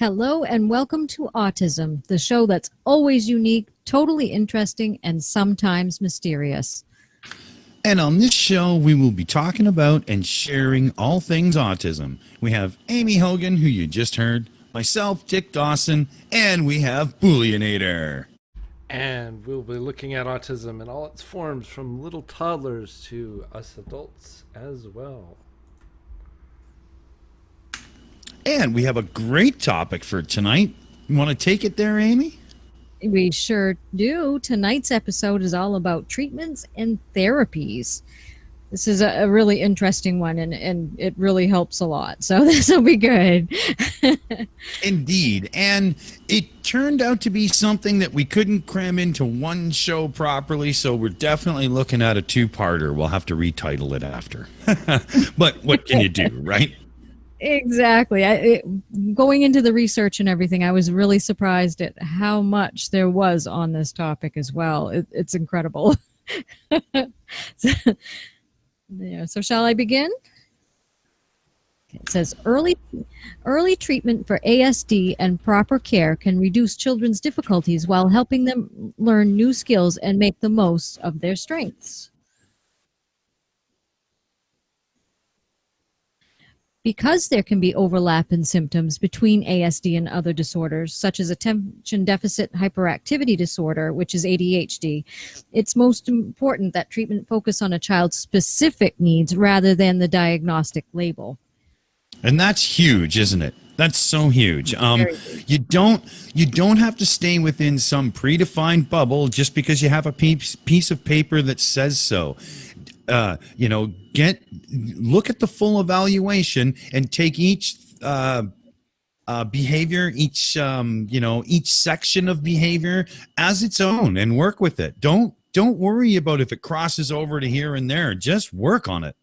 Hello and welcome to Autism, the show that's always unique, totally interesting, and sometimes mysterious. And on this show, we will be talking about and sharing all things autism. We have Aimee Hogan, who you just heard, myself, Dick Dawson, and we have Booleanenator. And we'll be looking at autism in all its forms, from little toddlers to us adults as well. And we have a great topic for tonight. You want to take it there, Aimee? We sure do. Tonight's episode is all about treatments and therapies. This is a really interesting one, and it really helps a lot. So this will be good. Indeed. And it turned out to be something that we couldn't cram into one show properly, so we're definitely looking at a two-parter. We'll have to retitle it after. But what can you do, right? Exactly. Going into the research and everything, I was really surprised at how much there was on this topic as well. It's incredible. So shall I begin? It says early treatment for ASD and proper care can reduce children's difficulties while helping them learn new skills and make the most of their strengths. Because there can be overlap in symptoms between ASD and other disorders, such as attention deficit hyperactivity disorder, which is ADHD, it's most important that treatment focus on a child's specific needs rather than the diagnostic label. And that's huge, isn't it? That's so huge. You don't have to stay within some predefined bubble just because you have a piece of paper that says so. Look at the full evaluation and take each behavior, each section of behavior as its own and work with it. Don't worry about if it crosses over to here and there. Just work on it.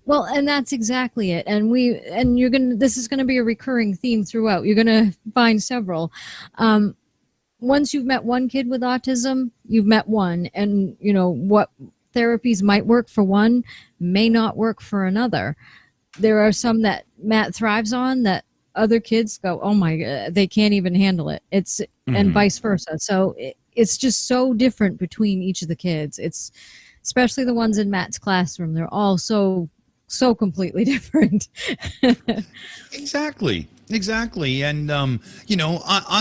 Well, and that's exactly it. This is gonna be a recurring theme throughout. You're gonna find several. Once you've met one kid with autism, you've met one, and you know what therapies might work for one may not work for another. There are some that Matt thrives on that other kids go, oh my God, they can't even handle it. And vice versa. So it's just so different between each of the kids. It's especially the ones in Matt's classroom. They're all so completely different. Exactly. And, on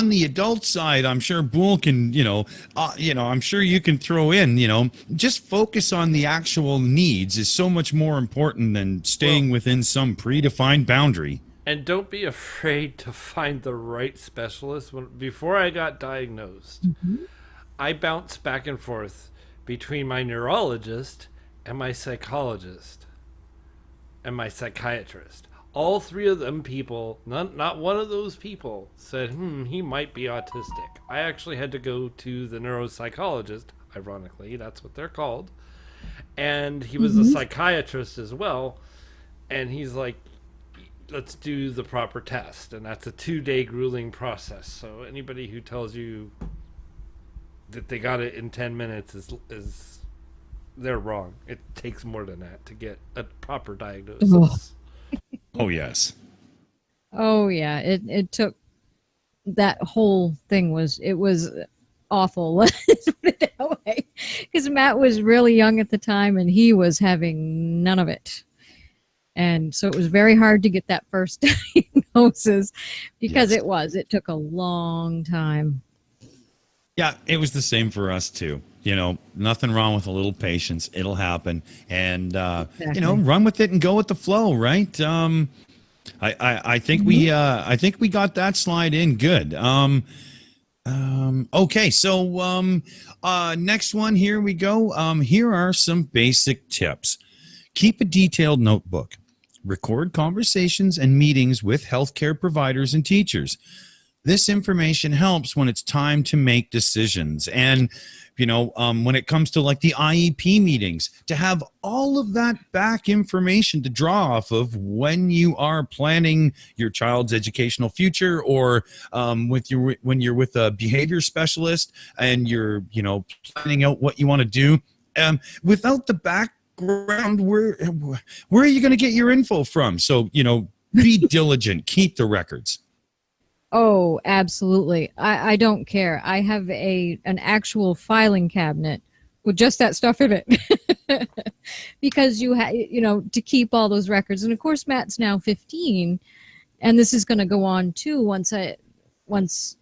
the adult side, I'm sure Boole can, I'm sure you can throw in, just focus on the actual needs is so much more important than staying within some predefined boundary. And don't be afraid to find the right specialist. Before I got diagnosed, I bounced back and forth between my neurologist and my psychologist and my psychiatrist. All three of them people, not one of those people said, he might be autistic. I actually had to go to the neuropsychologist, ironically, that's what they're called. And he was a psychiatrist as well. And he's like, let's do the proper test. And that's a 2-day grueling process. So anybody who tells you that they got it in 10 minutes is they're wrong. It takes more than that to get a proper diagnosis. Oh, yes. Oh, yeah. It took, that whole thing was awful. Let's put it that way. Because Matt was really young at the time and he was having none of it. And so it was very hard to get that first diagnosis because it took a long time. Yeah, it was the same for us too. Nothing wrong with a little patience. It'll happen. And, run with it and go with the flow, right? I think we got that slide in good. Okay, so next one, here we go. Here are some basic tips. Keep a detailed notebook. Record conversations and meetings with healthcare providers and teachers. This information helps when it's time to make decisions. And, when it comes to like the IEP meetings, to have all of that back information to draw off of when you are planning your child's educational future, or when you're with a behavior specialist and you're, planning out what you want to do. Without the background, where are you going to get your info from? So, be diligent, keep the records. Oh, absolutely. I don't care. I have an actual filing cabinet with just that stuff in it. Because to keep all those records. And of course Matt's now 15, and this is going to go on too once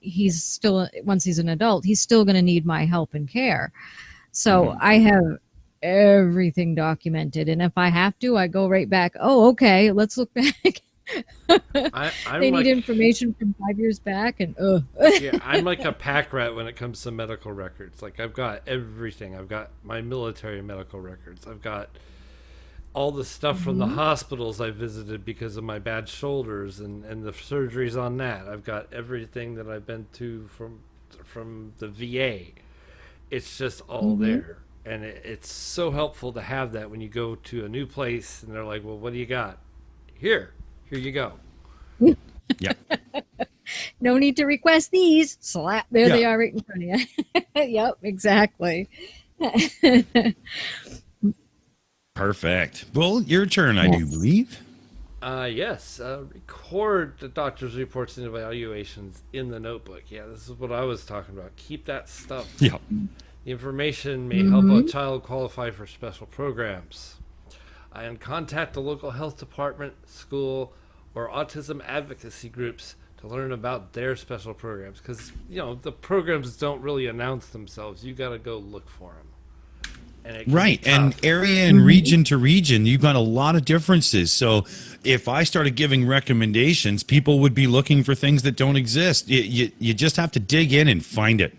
he's an adult. He's still going to need my help and care. So I have everything documented, and if I have to, I go right back. Oh, okay, let's look back. They need information from 5 years back, and yeah, I'm like a pack rat when it comes to medical records. Like, I've got everything. I've got my military medical records. I've got all the stuff from the hospitals I visited because of my bad shoulders and the surgeries on that. I've got everything that I've been to from the VA. It's just all there. And it's so helpful to have that when you go to a new place and they're like, well, what do you got? Here you go. Yeah. No need to request these. Slap. There they are right in front of you. Yep, exactly. Perfect. Well, your turn, I do believe. Yes. Record the doctor's reports and evaluations in the notebook. Yeah, this is what I was talking about. Keep that stuff. Yeah. The information may help a child qualify for special programs. And contact the local health department, school, or autism advocacy groups to learn about their special programs. Because, the programs don't really announce themselves. You got to go look for them. Right. And area and region to region, you've got a lot of differences. So if I started giving recommendations, people would be looking for things that don't exist. You just have to dig in and find it.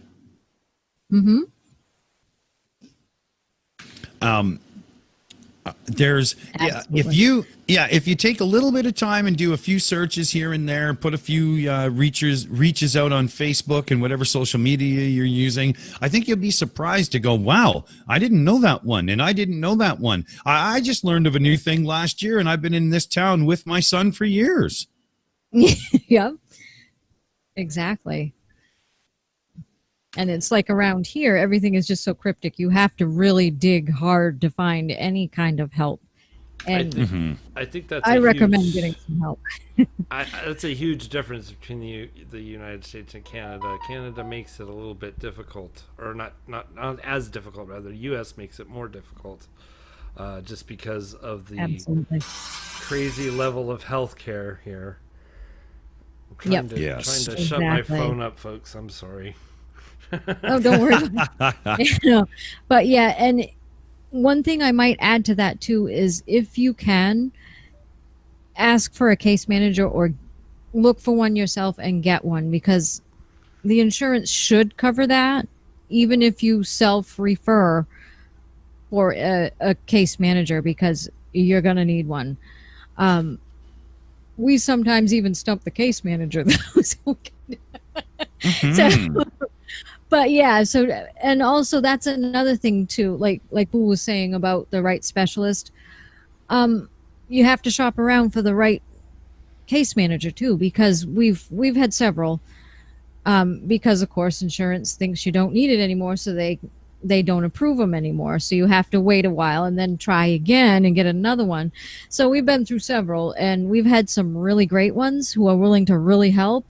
There's if you take a little bit of time and do a few searches here and there, put a few reaches out on Facebook and whatever social media you're using, I think you'll be surprised to go, wow, I didn't know that one, and I didn't know that one. I just learned of a new thing last year, and I've been in this town with my son for years. Yep, exactly. And it's like around here, everything is just so cryptic. You have to really dig hard to find any kind of help. And I think I recommend getting some help. That's a huge difference between the United States and Canada. Canada makes it a little bit difficult, or not as difficult, rather. The U.S. makes it more difficult, just because of the crazy level of healthcare here. I'm trying to shut my phone up, folks. I'm sorry. Oh, don't worry. But yeah, and one thing I might add to that too is if you can, ask for a case manager or look for one yourself and get one, because the insurance should cover that, even if you self-refer for a case manager, because you're going to need one. We sometimes even stump the case manager, though. So, but yeah, and also that's another thing too, like Boo was saying about the right specialist. You have to shop around for the right case manager too, because we've had several, because of course insurance thinks you don't need it anymore, so they don't approve them anymore. So you have to wait a while and then try again and get another one. So we've been through several, and we've had some really great ones who are willing to really help.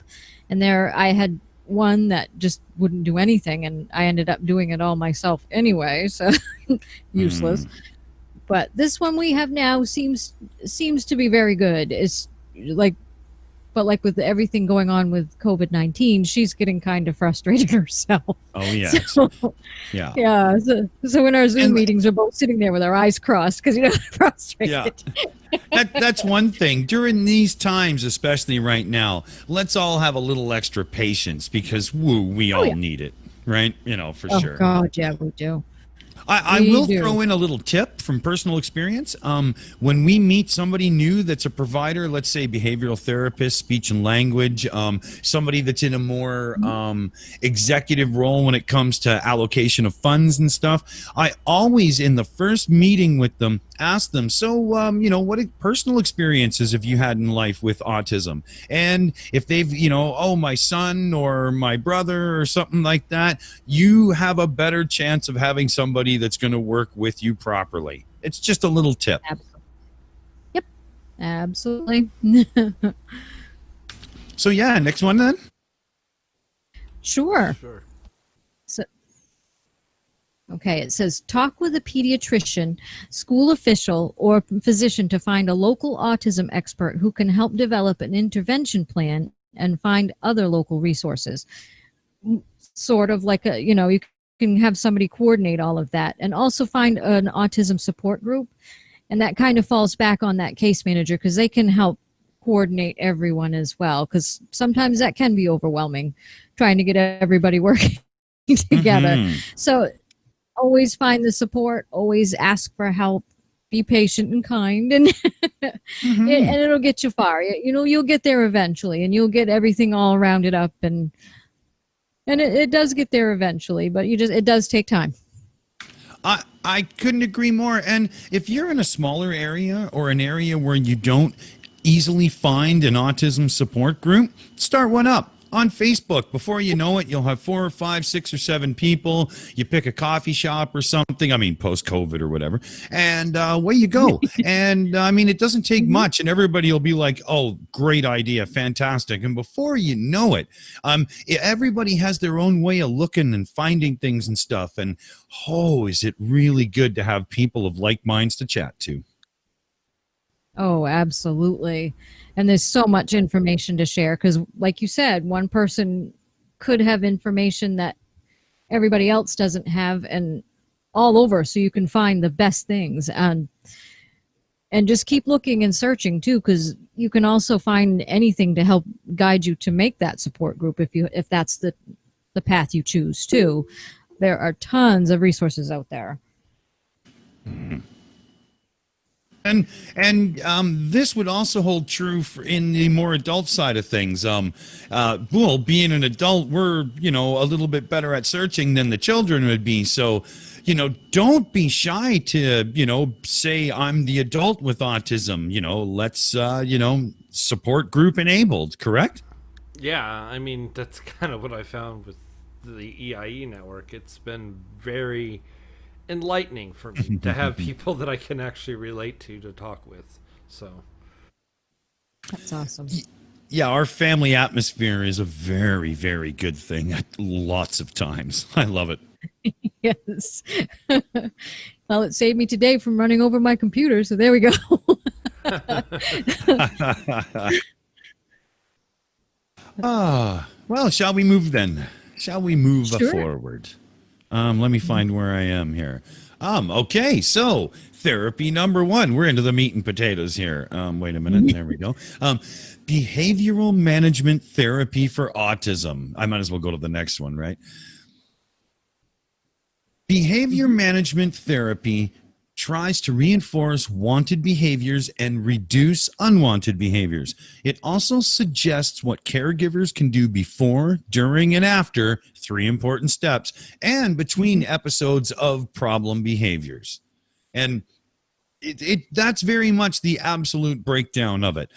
And I had one that just wouldn't do anything, and I ended up doing it all myself anyway, so useless. But this one we have now seems to be very good. It's like, but like with everything going on with COVID-19, she's getting kind of frustrated herself. Oh yeah. So in our Zoom meetings, we're both sitting there with our eyes crossed because frustrated. Yeah. That's one thing. During these times, especially right now, let's all have a little extra patience, because we all need it, right? For sure. Oh God, yeah, we do. I will throw in a little tip from personal experience. When we meet somebody new that's a provider, let's say behavioral therapist, speech and language, somebody that's in a more executive role when it comes to allocation of funds and stuff, I always, in the first meeting with them, ask them, so, what personal experiences have you had in life with autism? And if they've, my son or my brother or something like that, you have a better chance of having somebody that's going to work with you properly. It's just a little tip. Absolutely. Yep. Absolutely. So yeah, next one then. Sure. Sure. So, okay, it says talk with a pediatrician, school official, or physician to find a local autism expert who can help develop an intervention plan and find other local resources. Sort of like you can have somebody coordinate all of that, and also find an autism support group, and that kind of falls back on that case manager because they can help coordinate everyone as well, because sometimes that can be overwhelming trying to get everybody working together. So always find the support, always ask for help, be patient and kind, and and it'll get you far. You'll get there eventually, and you'll get everything all rounded up, and it does get there eventually, but it does take time. I couldn't agree more. And if you're in a smaller area or an area where you don't easily find an autism support group, start one up on Facebook. Before you know it, you'll have 4 or 5, 6 or 7 people. You pick a coffee shop or something, I mean, post-COVID or whatever, and away you go. And I mean, it doesn't take much, and everybody will be like, oh, great idea, fantastic. And before you know it, everybody has their own way of looking and finding things and stuff. And oh, is it really good to have people of like minds to chat to. Oh, absolutely. And there's so much information to share because, like you said, one person could have information that everybody else doesn't have, and all over, so you can find the best things. And just keep looking and searching too, because you can also find anything to help guide you to make that support group if that's the path you choose too. There are tons of resources out there. And this would also hold true in the more adult side of things. Well, being an adult, we're, a little bit better at searching than the children would be. So, don't be shy to, say I'm the adult with autism. Let's, support group enabled, correct? Yeah, I mean, that's kind of what I found with the EiE Network. It's been very enlightening for me to have people that I can actually relate to talk with. So that's awesome. Yeah, our family atmosphere is a very, very good thing at lots of times. I love it. Yes. Well, it saved me today from running over my computer, so there we go. Well, shall we move then? Shall we move Sure. forward? Let me find where I am here. Okay, so therapy number 1. We're into the meat and potatoes here. Wait a minute. There we go. Behavioral management therapy for autism. I might as well go to the next one, right? Behavior management therapy tries to reinforce wanted behaviors and reduce unwanted behaviors. It also suggests what caregivers can do before, during, and after 3 important steps, and between episodes of problem behaviors. And that's very much the absolute breakdown of it.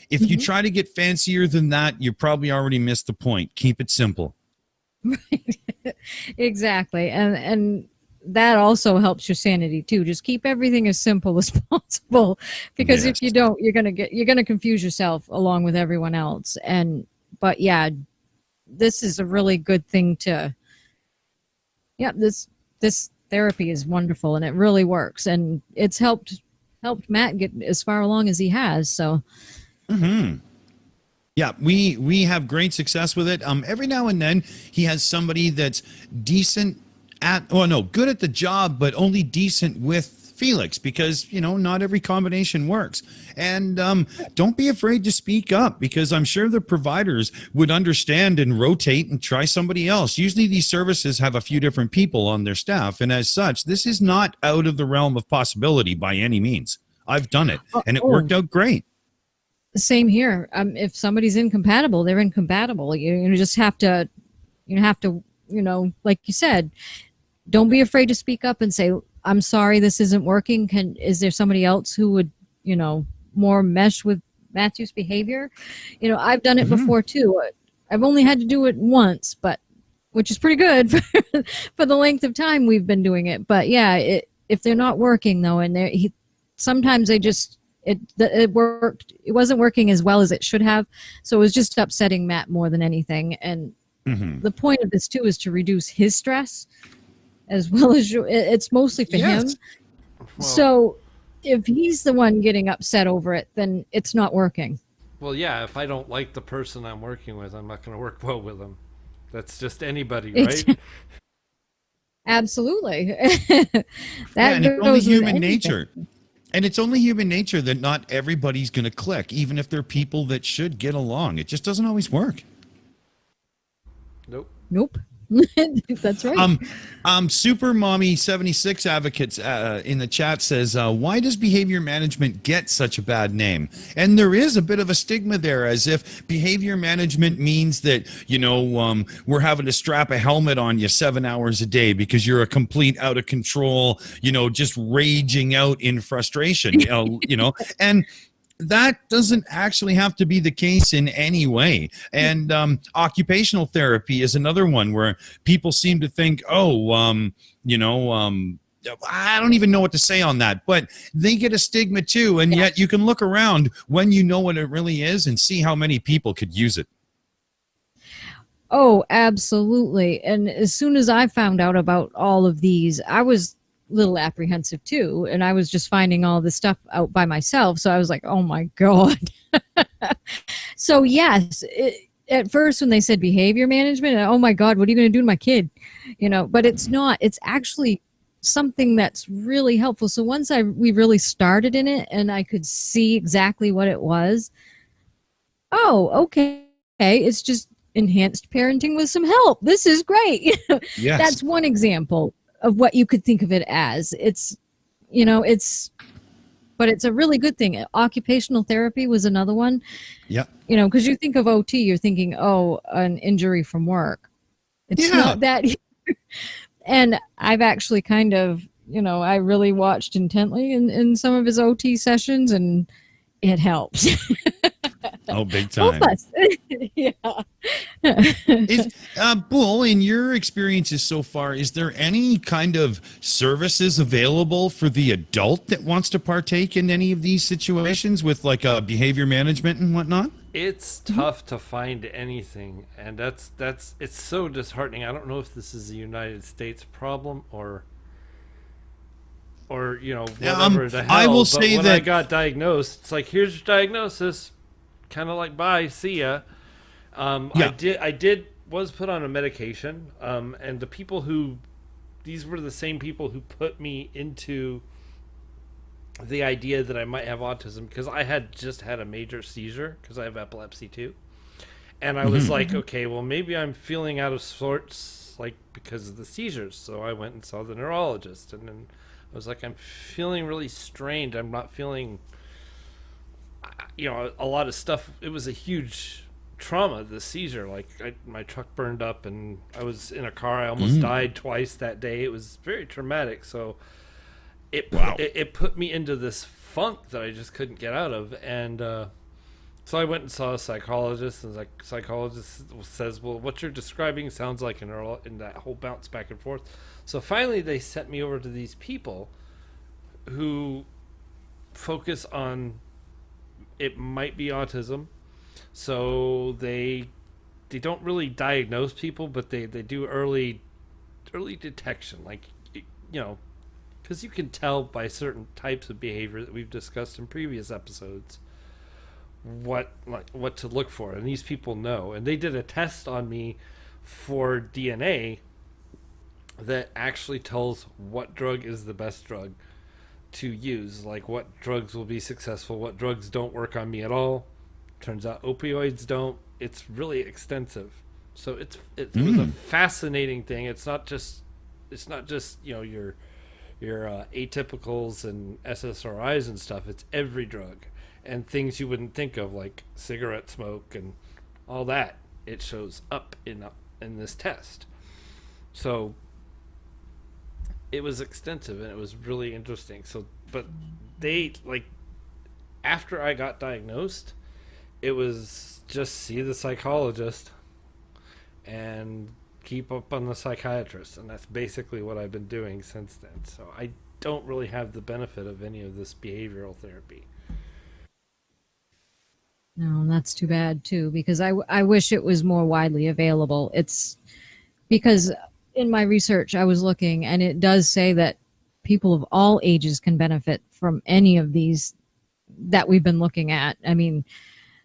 If you try to get fancier than that, you probably already missed the point. Keep it simple. Right. Exactly. And that also helps your sanity too. Just keep everything as simple as possible, because if you don't, you're gonna confuse yourself along with everyone else. But yeah, this is a really good thing to. Yeah, this therapy is wonderful, and it really works, and it's helped Matt get as far along as he has. So. Yeah, we have great success with it. Every now and then he has somebody that's decent good at the job, but only decent with Felix, because not every combination works. And don't be afraid to speak up, because I'm sure the providers would understand and rotate and try somebody else. Usually these services have a few different people on their staff, and as such, this is not out of the realm of possibility by any means. I've done it, and it worked out great. Same here. If somebody's incompatible, they're incompatible. You just have to, like you said, don't be afraid to speak up and say, I'm sorry, this isn't working. Is there somebody else who would, more mesh with Matthew's behavior? I've done it before too. I've only had to do it once, which is pretty good for the length of time we've been doing it. But yeah, if they're not working though, and sometimes they just it worked. It wasn't working as well as it should have, so it was just upsetting Matt more than anything. And the point of this too is to reduce his stress as well as it's mostly for him. Well, So if he's the one getting upset over it, then it's not working. well, yeah, if I don't like the person I'm working with, I'm not going to work well with them. That's just anybody, It's- right? Absolutely. Yeah, and it's only goes with human anything. nature. And it's only human nature that not everybody's going to click, even if they're people that should get along. It just doesn't always work. Nope. Nope. That's right. Super Mommy 76 advocates in the chat says, why does behavior management get such a bad name? And there is a bit of a stigma there, as if behavior management means that, we're having to strap a helmet on you 7 hours a day because you're a complete out of control, just raging out in frustration, and that doesn't actually have to be the case in any way. And occupational therapy is another one where people seem to think, I don't even know what to say on that, but they get a stigma too. And yet you can look around when you know what it really is and see how many people could use it. Oh, absolutely. And as soon as I found out about all of these, I was little apprehensive too, and I was just finding all this stuff out by myself, so I was like, oh my god. So yes, at first when they said behavior management, oh my god, what are you going to do to my kid, but it's not. It's actually something that's really helpful. So once we really started in it and I could see exactly what it was, oh, okay, it's just enhanced parenting with some help. This is great. Yes. That's one example of what you could think of it as. But it's a really good thing. Occupational therapy was another one. Yeah. Because you think of OT, you're thinking, oh, an injury from work. It's not that. And I've actually kind of, I really watched intently in some of his OT sessions, and it helps. Oh, big time. Both us. Yeah. Bull, in your experiences so far, is there any kind of services available for the adult that wants to partake in any of these situations with like behavior management and whatnot? It's tough to find anything, and that's it's so disheartening. I don't know if this is a United States problem or whatever the hell. I will but say when that I got diagnosed, it's like, here's your diagnosis, kind of like, bye, see ya. I was put on a medication, and these were the same people who put me into the idea that I might have autism, because I had just had a major seizure because I have epilepsy too, and I was like, okay, well, maybe I'm feeling out of sorts, like, because of the seizures. So I went and saw the neurologist, and then I was like, I'm feeling really strained. I'm not feeling, a lot of stuff. It was a huge trauma, the seizure. Like, my truck burned up, and I was in a car. I almost died twice that day. It was very traumatic. So it put me into this funk that I just couldn't get out of. And so I went and saw a psychologist, and the psychologist says, well, what you're describing sounds like in that whole bounce back and forth. So finally they sent me over to these people who focus on, it might be autism. So they don't really diagnose people, but they do early detection, like, because you can tell by certain types of behavior that we've discussed in previous episodes what to look for, and these people know. And they did a test on me for DNA that actually tells what drug is the best drug to use, like what drugs will be successful, what drugs don't work on me at all. Turns out opioids don't. It's really extensive. So it was a fascinating thing. It's not just your atypicals and SSRIs and stuff. It's every drug and things you wouldn't think of, like cigarette smoke and all that. It shows up in this test. So it was extensive, and it was really interesting. So, but they, like, after I got diagnosed, it was just see the psychologist and keep up on the psychiatrist, and that's basically what I've been doing since then. So I don't really have the benefit of any of this behavioral therapy. No, that's too bad too, because I wish it was more widely available. It's because in my research I was looking, and it does say that people of all ages can benefit from any of these that we've been looking at. I mean,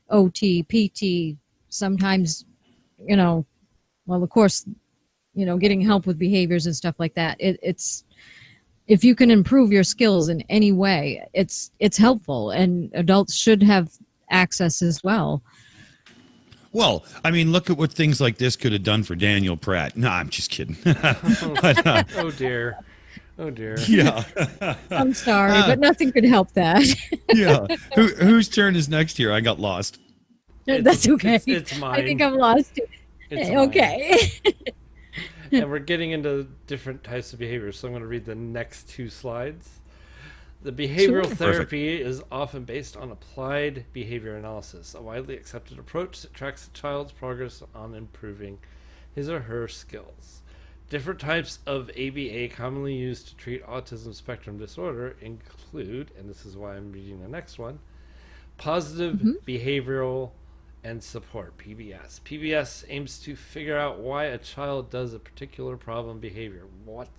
OT, PT, sometimes, you know, well, of course, getting help with behaviors and stuff like that. It's if you can improve your skills in any way, it's helpful, and adults should have access as well. Well, I mean, look at what things like this could have done for Daniel Pratt. No, I'm just kidding. But, Oh dear. Oh dear. yeah. I'm sorry, but nothing could help that. Yeah. Whose turn is next here? I got lost. That's okay. It's mine. I think I'm lost. It's Okay. And we're getting into different types of behaviors, so I'm going to read the next two slides. The behavioral Sure. therapy is often based on applied behavior analysis, a widely accepted approach that tracks a child's progress on improving his or her skills. Different types of ABA commonly used to treat autism spectrum disorder include, and this is why I'm reading the next one, positive behavioral and support, PBS. PBS aims to figure out why a child does a particular problem behavior. What's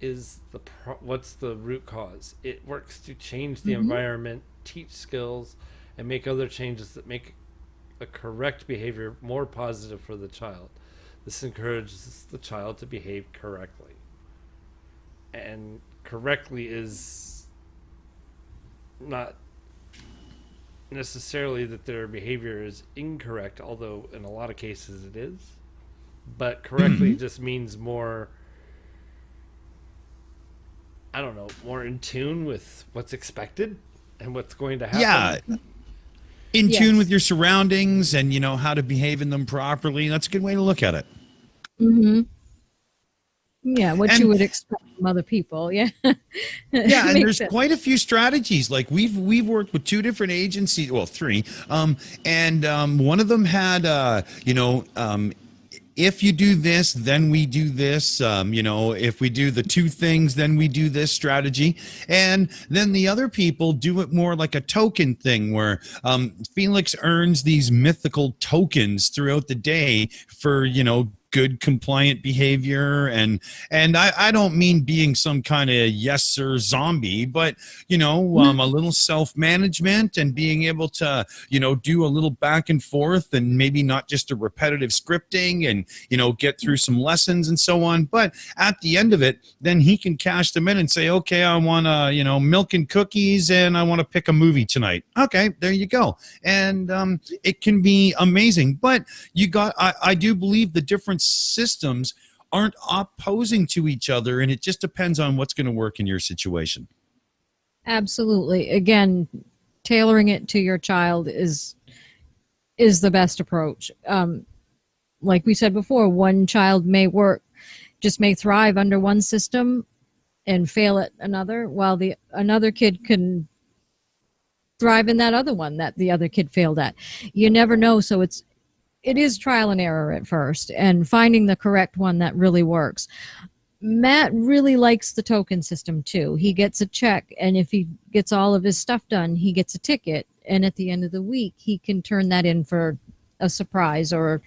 the root cause? It works to change the environment, teach skills, and make other changes that make a correct behavior more positive for the child. This encourages the child to behave correctly. And correctly is not necessarily that their behavior is incorrect, although in a lot of cases it is. But correctly just means more, I don't know, more in tune with what's expected and what's going to happen. Yeah. In tune with your surroundings and, how to behave in them properly. That's a good way to look at it. Yeah, what you would expect from other people. Yeah. Yeah, and there's sense. quite a few strategies. Like we've worked with 2 different agencies, well, 3, and one of them had, if you do this, then we do this. If we do the 2 things, then we do this strategy. And then the other people do it more like a token thing where Felix earns these mythical tokens throughout the day for, good compliant behavior. And I don't mean being some kind of yes sir zombie, but a little self-management and being able to do a little back and forth, and maybe not just a repetitive scripting, and get through some lessons and so on. But at the end of it, then he can cash them in and say, okay, I want milk and cookies, and I want to pick a movie tonight. Okay, there you go. And it can be amazing. But I do believe the different systems aren't opposing to each other, and it just depends on what's going to work in your situation. Absolutely. Again, tailoring it to your child is the best approach. Like we said before, one child may thrive under one system and fail at another, while another kid can thrive in that other one that the other kid failed at. You never know, so it is trial and error at first, and finding the correct one that really works. Matt really likes the token system too. He gets a check, and if he gets all of his stuff done, he gets a ticket, and at the end of the week he can turn that in for a surprise, or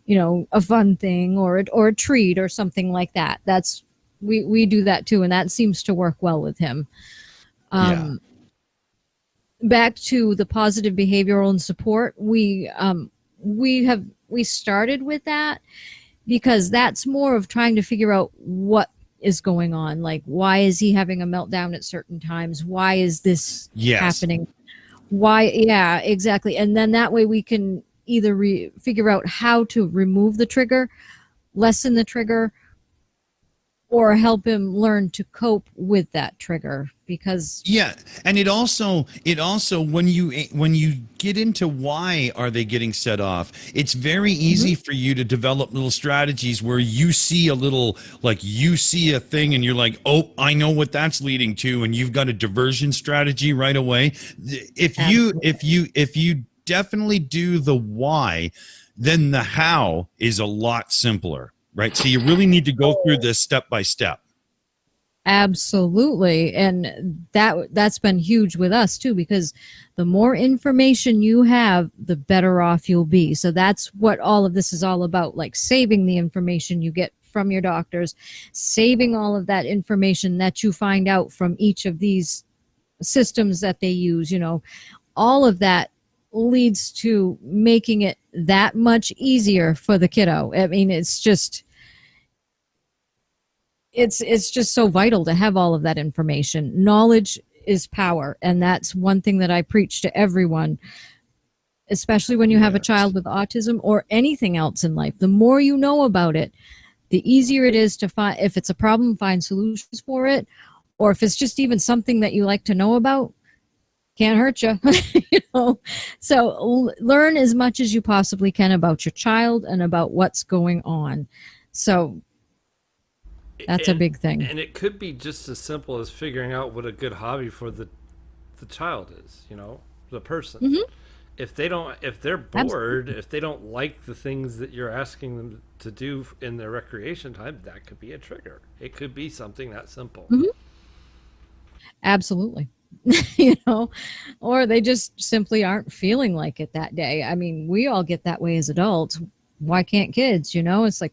a fun thing, or a treat or something like that. We do that too, and that seems to work well with him. Back to the positive behavioral and support, we started with that because that's more of trying to figure out what is going on. Like, why is he having a meltdown at certain times? Why is this happening? Why? Yeah, exactly. And then that way we can either figure out how to remove the trigger, lessen the trigger, or help him learn to cope with that trigger. Because and it also when you get into why are they getting set off, it's very easy for you to develop little strategies where you see a thing and you're like, oh, I know what that's leading to, and you've got a diversion strategy right away. If you definitely do the why, then the how is a lot simpler, right? So you really need to go through this step by step. Absolutely. And that's been huge with us too, because the more information you have, the better off you'll be. So that's what all of this is all about, like saving the information you get from your doctors, saving all of that information that you find out from each of these systems that they use, all of that leads to making it that much easier for the kiddo. I mean, it's just so vital to have all of that information. Knowledge is power, and that's one thing that I preach to everyone, especially when you have a child with autism or anything else in life. The more you know about it, the easier it is to find, if it's a problem, find solutions for it, or if it's just even something that you like to know about, can't hurt you. So learn as much as you possibly can about your child and about what's going on. So that's a big thing. And it could be just as simple as figuring out what a good hobby for the child is, the person. Mm-hmm. If they're bored, absolutely, if they don't like the things that you're asking them to do in their recreation time, that could be a trigger. It could be something that simple. Mm-hmm. Absolutely. Or they just simply aren't feeling like it that day. I mean, we all get that way as adults. Why can't kids? It's like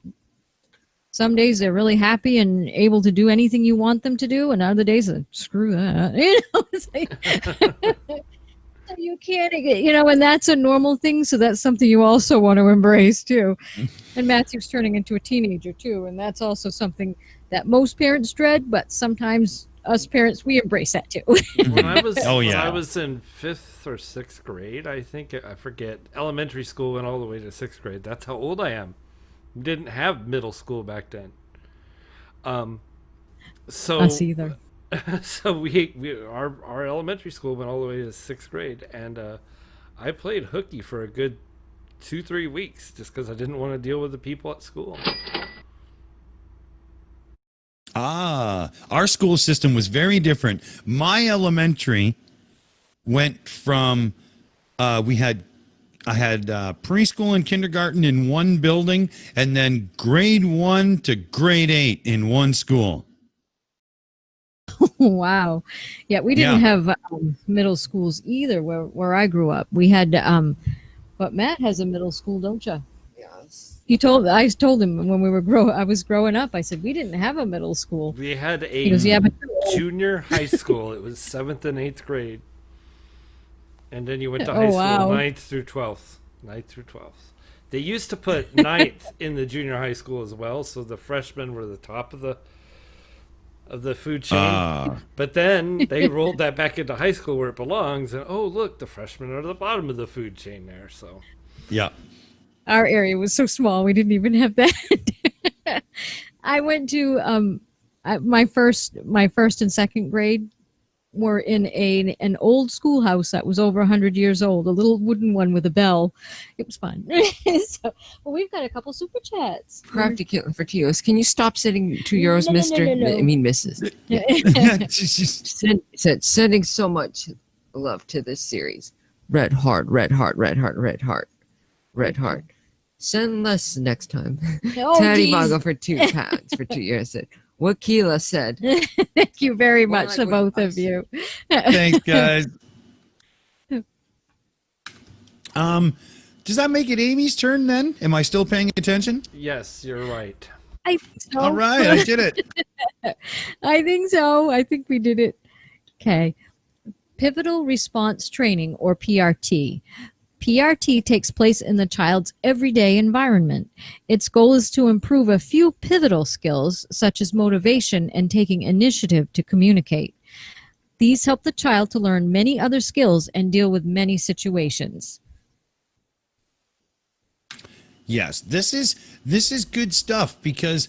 some days they're really happy and able to do anything you want them to do, and other days, screw that. It's like, you can't, and that's a normal thing. So that's something you also want to embrace too. And Matthew's turning into a teenager too, and that's also something that most parents dread, but sometimes us parents, we embrace that too. When I was when I was in 5th or 6th grade, I forget, elementary school went all the way to 6th grade. That's how old I am. Didn't have middle school back then. So us either. So our elementary school went all the way to 6th grade, and I played hooky for a good 2-3 weeks just because I didn't want to deal with the people at school. Our school system was very different. My elementary went from I had preschool and kindergarten in one building, and then grade 1 to grade 8 in one school. Wow. Yeah, we didn't have middle schools either where I grew up. We had, but Matt has a middle school, don't you? Yes. I told him when I was growing up, I said, we didn't have a middle school. We had a junior high school. It was 7th and 8th grade. And then you went to high school, 9th through 12th. 9th through 12th. They used to put 9th in the junior high school as well, so the freshmen were the top of the food chain. But then they rolled that back into high school where it belongs, and look, the freshmen are at the bottom of the food chain there. So yeah, our area was so small we didn't even have that. I went to my first and second grade were in an old schoolhouse that was over 100 years old, a little wooden one with a bell. It was fun. We've got a couple super chats. Krafty Keelah for Tios. Can you stop sending 2 euros, Mister? I mean, Mrs. Sending so much love to this series. Red heart, red heart, red heart, red heart, red heart. Send less next time. Tattie-Bogle for £2 for 2 years. Said what Keelah said. Thank you very much to both of you. Thanks, guys. Does that make it Aimee's turn then? Am I still paying attention? Yes, you're right. I think so. All right, I did it. I think so. I think we did it. Okay. Pivotal Response Training, or PRT. PRT takes place in the child's everyday environment. Its goal is to improve a few pivotal skills, such as motivation and taking initiative to communicate. These help the child to learn many other skills and deal with many situations. Yes, this is good stuff, because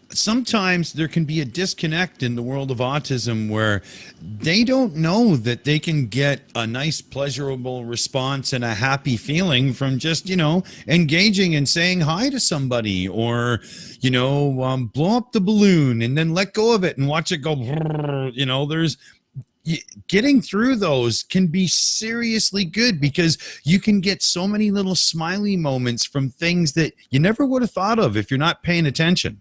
sometimes there can be a disconnect in the world of autism where they don't know that they can get a nice, pleasurable response and a happy feeling from just, engaging and saying hi to somebody, or, blow up the balloon and then let go of it and watch it go. There's getting through those can be seriously good, because you can get so many little smiley moments from things that you never would have thought of if you're not paying attention.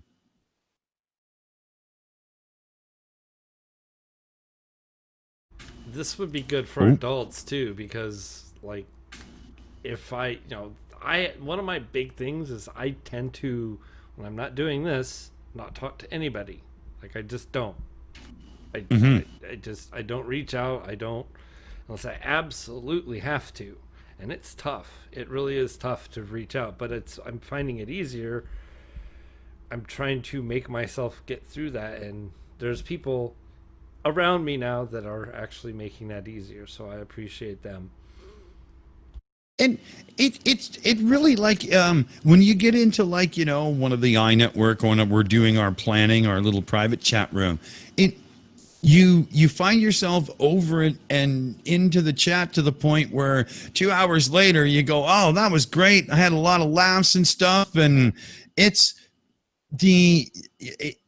this would be good for adults too, because like if I, one of my big things is I tend to, when I'm not doing this, not talk to anybody. Like I just don't. I don't reach out. I don't, unless I absolutely have to. And it's tough. It really is tough to reach out, but I'm finding it easier. I'm trying to make myself get through that, and there's people around me now that are actually making that easier, so I appreciate them. And it really, like, when you get into, like, one of the EiE Network, when we're doing our planning, our little private chat room, you find yourself over it and into the chat to the point where 2 hours later you go, oh, that was great. I had a lot of laughs and stuff. And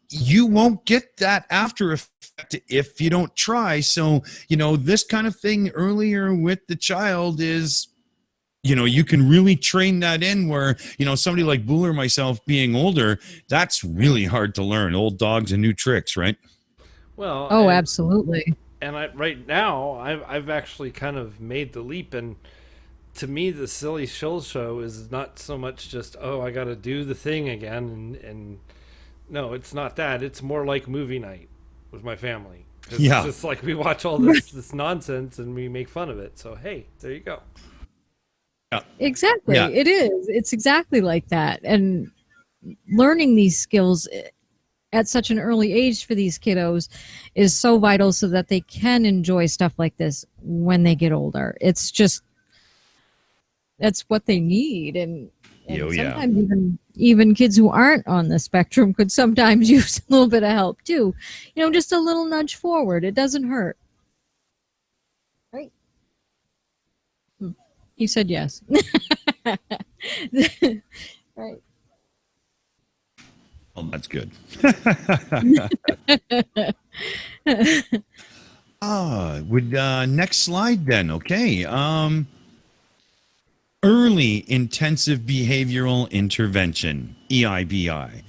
you won't get that after effect if you don't try. So, this kind of thing earlier with the child is, you can really train that in where, somebody like Boole or myself being older, that's really hard to learn. Old dogs and new tricks, right? Well, absolutely. And right now, I've actually kind of made the leap, and to me, the Silly Shills show is not so much just, oh, I got to do the thing again, and no, it's not that. It's more like movie night with my family. Yeah, it's just like we watch all this nonsense and we make fun of it. So hey, there you go. Exactly, yeah. It is. It's exactly like that, and learning these skills at such an early age for these kiddos is so vital so that they can enjoy stuff like this when they get older. It's just, that's what they need. And sometimes even kids who aren't on the spectrum could sometimes use a little bit of help too. Just a little nudge forward. It doesn't hurt. Right? He said yes. Right. Well, that's good. Next slide then. Okay. Early intensive behavioral intervention, EIBI.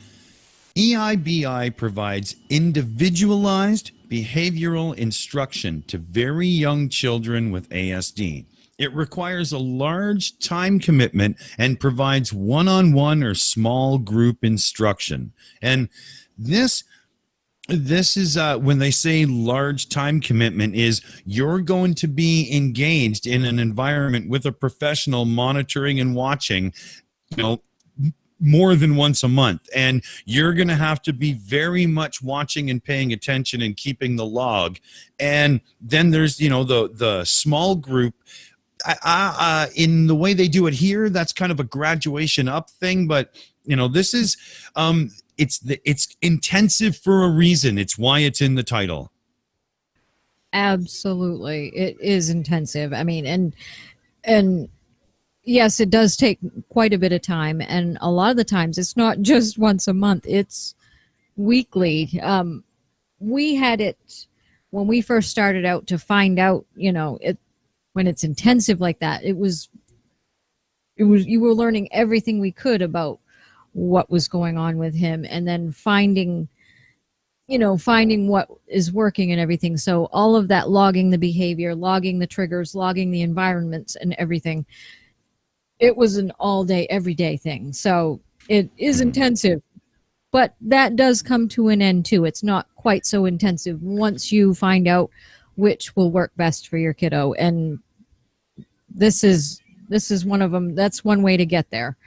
EIBI provides individualized behavioral instruction to very young children with ASD. It requires a large time commitment and provides one-on-one or small group instruction. And this is when they say large time commitment, is you're going to be engaged in an environment with a professional monitoring and watching, more than once a month. And you're going to have to be very much watching and paying attention and keeping the log. And then there's, the small group. In the way they do it here, that's kind of a graduation up thing, but this is it's intensive for a reason. It's why it's in the title. Absolutely, it is intensive. I mean, and yes, it does take quite a bit of time, and a lot of the times it's not just once a month; it's weekly. We had it when we first started out to find out, when it's intensive like that, it was you were learning everything we could about what was going on with him, and then finding what is working and everything. So all of that, logging the behavior, logging the triggers, logging the environments and everything, it was an all day, everyday thing. So it is intensive, but that does come to an end too. It's not quite so intensive once you find out which will work best for your kiddo. And this is one of them. That's one way to get there.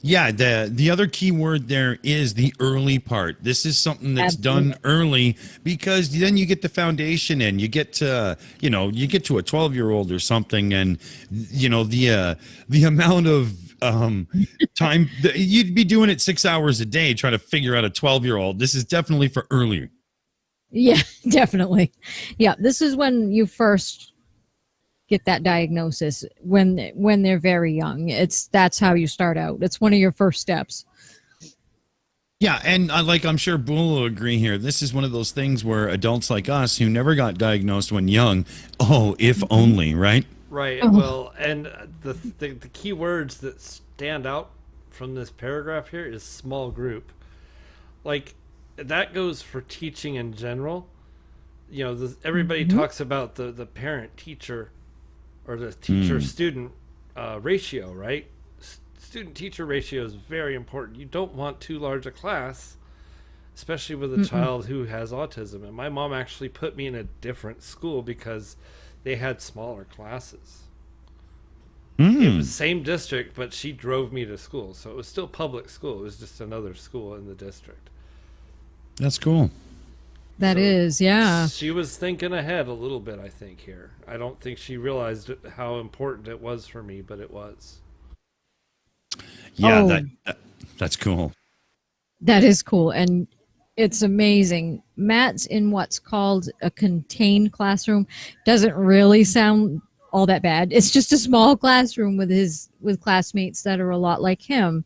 Yeah, the other key word there is the early part. This is something that's done early, because then you get the foundation in. You get to, you get to a 12-year-old or something, and the amount of time you'd be doing it 6 hours a day trying to figure out a 12-year-old. This is definitely for earlier. Yeah, definitely. Yeah, this is when you first get that diagnosis, when they're very young. That's how you start out. It's one of your first steps. Yeah, and I'm sure Boole will agree here. This is one of those things where adults like us who never got diagnosed when young, if only, right? Right. Well, and the key words that stand out from this paragraph here is small group. Like, that goes for teaching in general. you know, everybody talks about the parent teacher or the teacher student ratio, right? Student teacher ratio is very important. You don't want too large a class, especially with a child who has autism. And my mom actually put me in a different school because they had smaller classes. It was same district, but she drove me to school, so it was still public school. It was just another school in the district. That's cool. That is, yeah. She was thinking ahead a little bit, I think, here. I don't think she realized how important it was for me, but it was. Yeah, that's cool. That is cool, and it's amazing. Matt's in what's called a contained classroom. Doesn't really sound all that bad. It's just a small classroom with classmates that are a lot like him.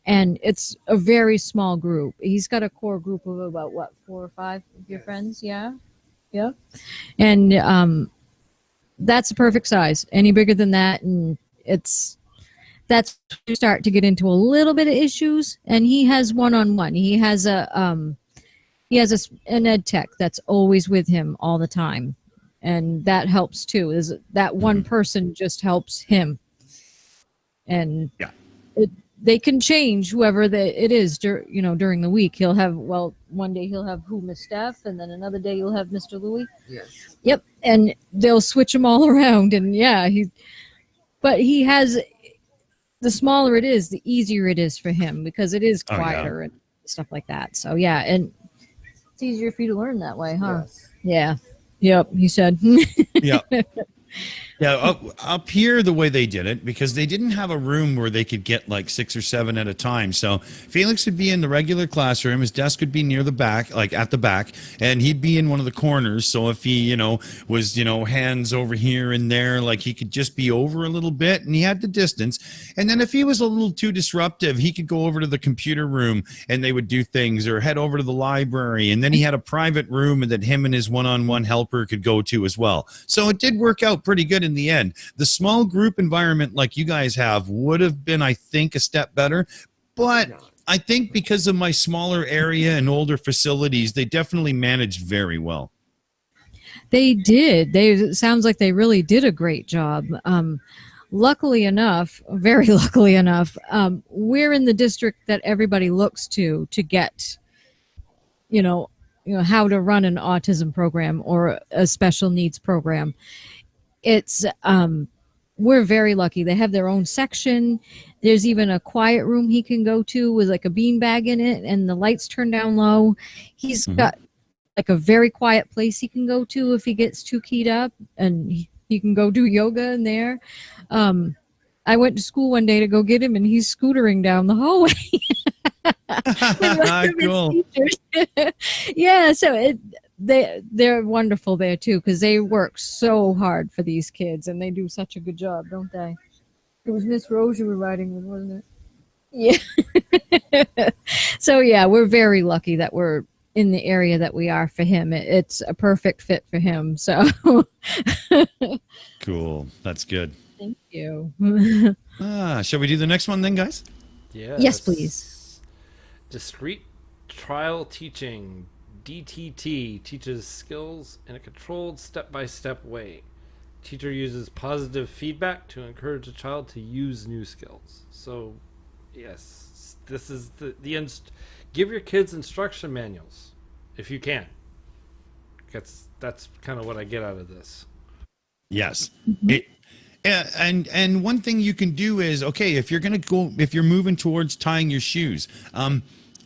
And it's a very small group. He's got a core group of about, 4 or 5 of your friends? Yeah? Yeah. And that's a perfect size. Any bigger than that, and that's when you start to get into a little bit of issues. And he has one-on-one. He has an ed tech that's always with him all the time. And that helps too. Is that one person just helps him. And they can change whoever it is, during the week. He'll have, one day he'll have Miss Steph, and then another day you'll have Mr. Louie. Yes. Yep, and they'll switch them all around, and but he has, the smaller it is, the easier it is for him because it is quieter and stuff like that. So yeah, and it's easier for you to learn that way, huh? Yes. Yeah. Yep, he said. Yeah. Yeah, up here, the way they did it, because they didn't have a room where they could get like 6 or 7 at a time. So Felix would be in the regular classroom. His desk would be near the back, like at the back, and he'd be in one of the corners. So if he, was, hands over here and there, like he could just be over a little bit, and he had the distance. And then if he was a little too disruptive, he could go over to the computer room and they would do things, or head over to the library. And then he had a private room that him and his one-on-one helper could go to as well. So it did work out pretty good in the end. The small group environment like you guys have would have been, I think, a step better. But I think because of my smaller area and older facilities, they definitely managed very well. They did. It sounds like they really did a great job. Luckily enough, very luckily enough, we're in the district that everybody looks to get, how to run an autism program or a special needs program. It's we're very lucky. They have their own section. There's even a quiet room he can go to with like a beanbag in it, and the lights turn down low. He's got like a very quiet place he can go to if he gets too keyed up, and he can go do yoga in there. I went to school one day to go get him, and he's scootering down the hallway. Cool. Yeah, so they're wonderful there too, because they work so hard for these kids, and they do such a good job, don't they? It was Miss Rose you were riding with, wasn't it? Yeah. So yeah, we're very lucky that we're in the area that we are for him. It's a perfect fit for him. So cool. That's good. Thank you. Shall we do the next one then, guys? Yes, please. Discrete trial teaching. DTT teaches skills in a controlled step-by-step way. Teacher uses positive feedback to encourage a child to use new skills. So, yes, this is give your kids instruction manuals if you can. That's kind of what I get out of this. Yes. And one thing you can do is, okay, if you're moving towards tying your shoes,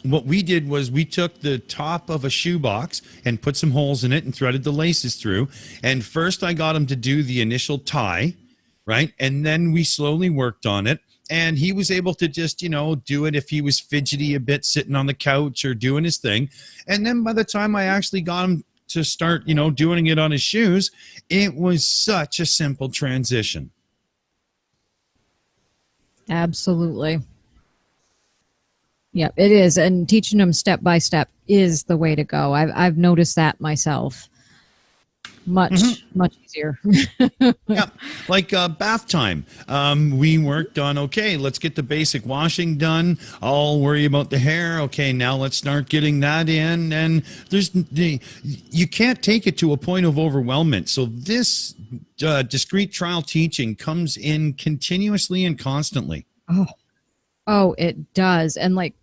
what we did was we took the top of a shoebox and put some holes in it and threaded the laces through. And first I got him to do the initial tie, right? And then we slowly worked on it. And he was able to just, do it if he was fidgety a bit, sitting on the couch or doing his thing. And then by the time I actually got him to start, doing it on his shoes, it was such a simple transition. Absolutely. Yeah, it is. And teaching them step by step is the way to go. I've noticed that myself. much easier. Yeah, like bath time. We worked on, okay, let's get the basic washing done. I'll worry about the hair. Okay, now let's start getting that in. And you can't take it to a point of overwhelmment. So this discrete trial teaching comes in continuously and constantly. Oh, it does. And like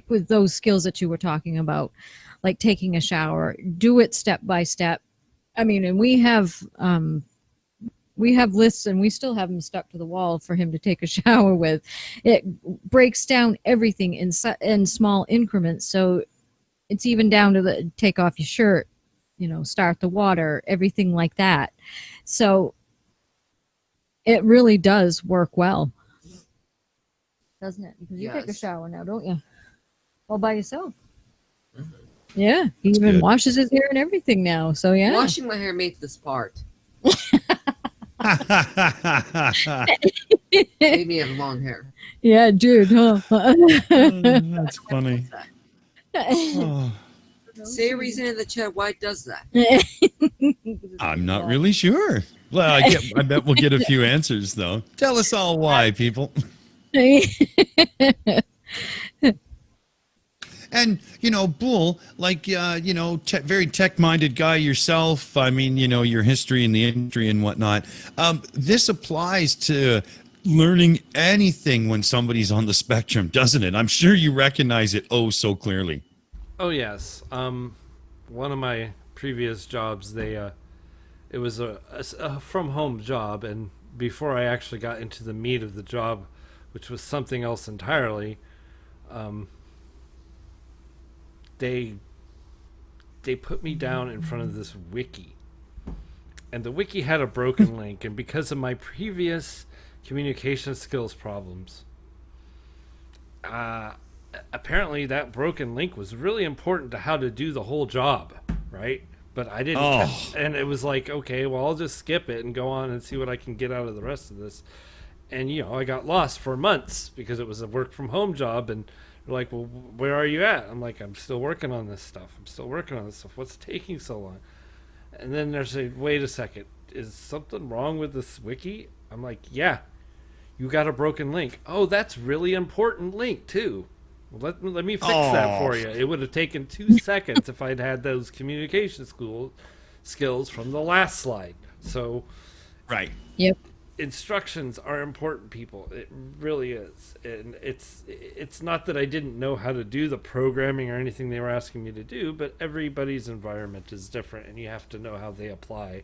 with those skills that you were talking about, like taking a shower, do it step by step. I mean, and we have lists, and we still have them stuck to the wall for him to take a shower with. It breaks down everything in small increments, so it's even down to the take off your shirt, start the water, everything like that. So it really does work well, doesn't it? Because you take a shower now, don't you? All by yourself. Yeah, he even good. washes his hair and everything now. So yeah, Washing my hair made this part. Made me have long hair. Yeah, dude. Huh? That's funny. Oh. Say a reason in the chat why it does that. I'm not really sure. Well, I bet we'll get a few answers, though. Tell us all why, people. And, Bull, like, very tech-minded guy yourself. I mean, your history in the industry and whatnot. This applies to learning anything when somebody's on the spectrum, doesn't it? I'm sure you recognize it so clearly. Oh, yes. One of my previous jobs, it was a from-home job, and before I actually got into the meat of the job, which was something else entirely, they put me down in front of this wiki, and the wiki had a broken link, and because of my previous communication skills problems, apparently that broken link was really important to how to do the whole job, right? But I didn't, and it was like, okay, well, I'll just skip it and go on and see what I can get out of the rest of this. And I got lost for months because it was a work from home job, and they're like, well, where are you at? I'm like, I'm still working on this stuff. What's taking so long? And then they're saying, wait a second, is something wrong with this wiki? I'm like, yeah, you got a broken link. Oh, that's really important link too. Well, let me fix that for you. It would have taken 2 seconds if I'd had those communication skills from the last slide. So, right. Yep. Instructions are important, people. It really is. And it's not that I didn't know how to do the programming or anything they were asking me to do, but everybody's environment is different, and you have to know how they apply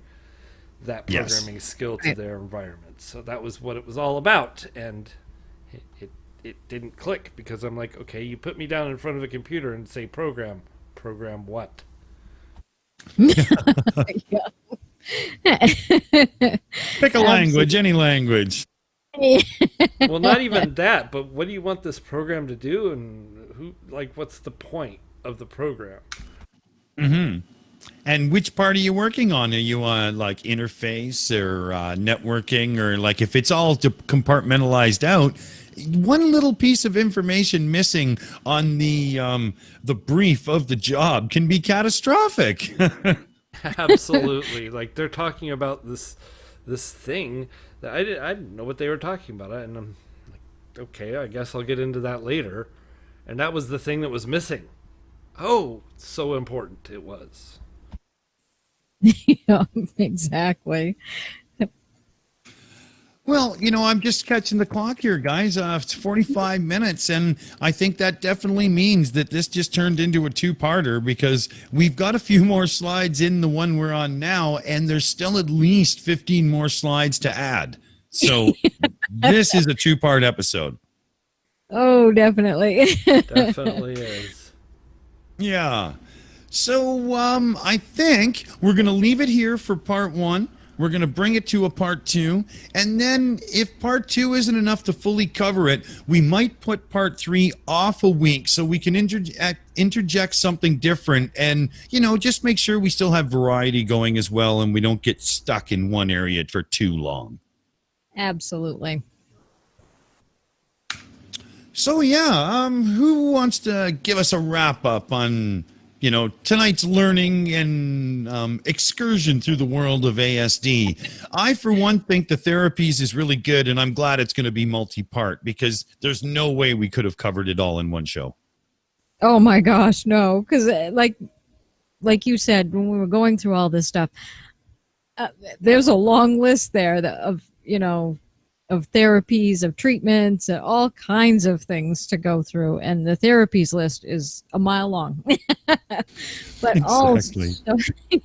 that programming skill to their environment. So that was what it was all about, and it didn't click, because I'm like, okay, you put me down in front of a computer and say program what? Pick a language, any language. Well, not even that, but what do you want this program to do, and what's the point of the program? Mm-hmm. And which part are you working on? Are you on like interface or networking, or like if it's all compartmentalized out, one little piece of information missing on the brief of the job can be catastrophic. Absolutely. Like, they're talking about this thing that I didn't know what they were talking about, and I'm like, okay, I guess I'll get into that later. And that was the thing that was missing. Oh, so important it was. Yeah, exactly. Well, I'm just catching the clock here, guys. It's 45 minutes, and I think that definitely means that this just turned into a two-parter, because we've got a few more slides in the one we're on now, and there's still at least 15 more slides to add. So this is a two-part episode. Oh, definitely. Definitely is. Yeah. So I think we're going to leave it here for part one. We're going to bring it to a part two. And then if part two isn't enough to fully cover it, we might put part three off a week so we can interject something different and, just make sure we still have variety going as well, and we don't get stuck in one area for too long. Absolutely. So, yeah, who wants to give us a wrap up on tonight's learning and excursion through the world of ASD. I, for one, think the Therapies is really good, and I'm glad it's going to be multi-part because there's no way we could have covered it all in one show. Oh my gosh, no, because like you said, when we were going through all this stuff, there's a long list there of therapies, of treatments, all kinds of things to go through, and the therapies list is a mile long. But exactly.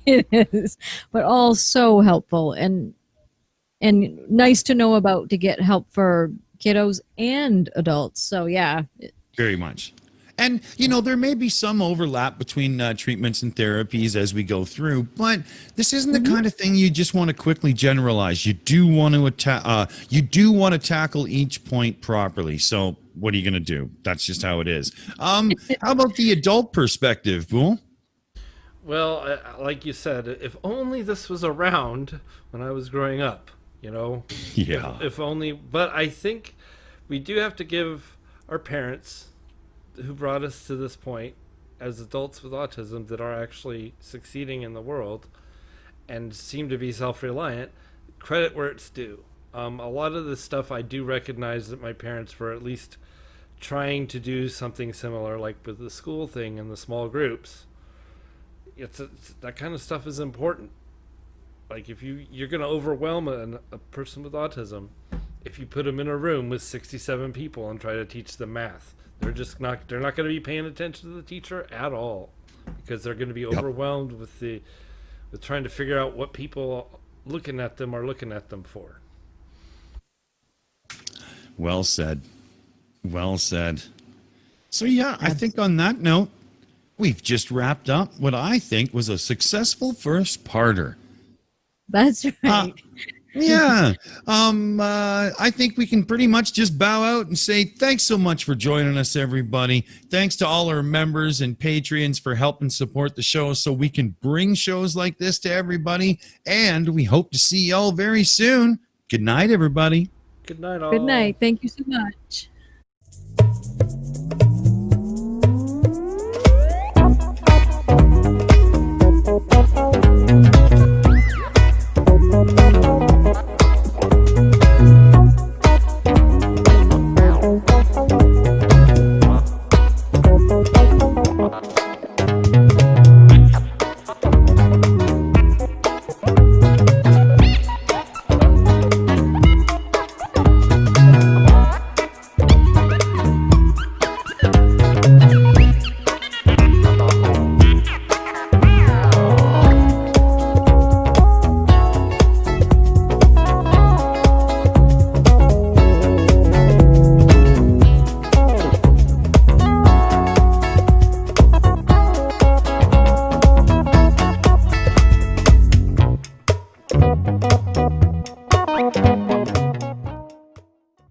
It is, but all so helpful and nice to know about to get help for kiddos and adults. So yeah, very much. And, there may be some overlap between treatments and therapies as we go through, but this isn't the kind of thing you just want to quickly generalize. You do want to tackle each point properly. So what are you going to do? That's just how it is. How about the adult perspective, Boole? Well, like you said, if only this was around when I was growing up, Yeah. If only, but I think we do have to give our parents who brought us to this point as adults with autism that are actually succeeding in the world and seem to be self-reliant, credit where it's due. A lot of this stuff I do recognize that my parents were at least trying to do something similar, like with the school thing and the small groups. It's that kind of stuff is important. Like if you're going to overwhelm a person with autism if you put them in a room with 67 people and try to teach them math. They're not going to be paying attention to the teacher at all because they're going to be overwhelmed with trying to figure out what people looking at them are looking at them for. Well said. Well said. So yeah, I think on that note, we've just wrapped up what I think was a successful first parter. That's right. Yeah. I think we can pretty much just bow out and say thanks so much for joining us, everybody. Thanks to all our members and Patreons for helping support the show so we can bring shows like this to everybody. And we hope to see y'all very soon. Good night, everybody. Good night, all. Good night. Thank you so much.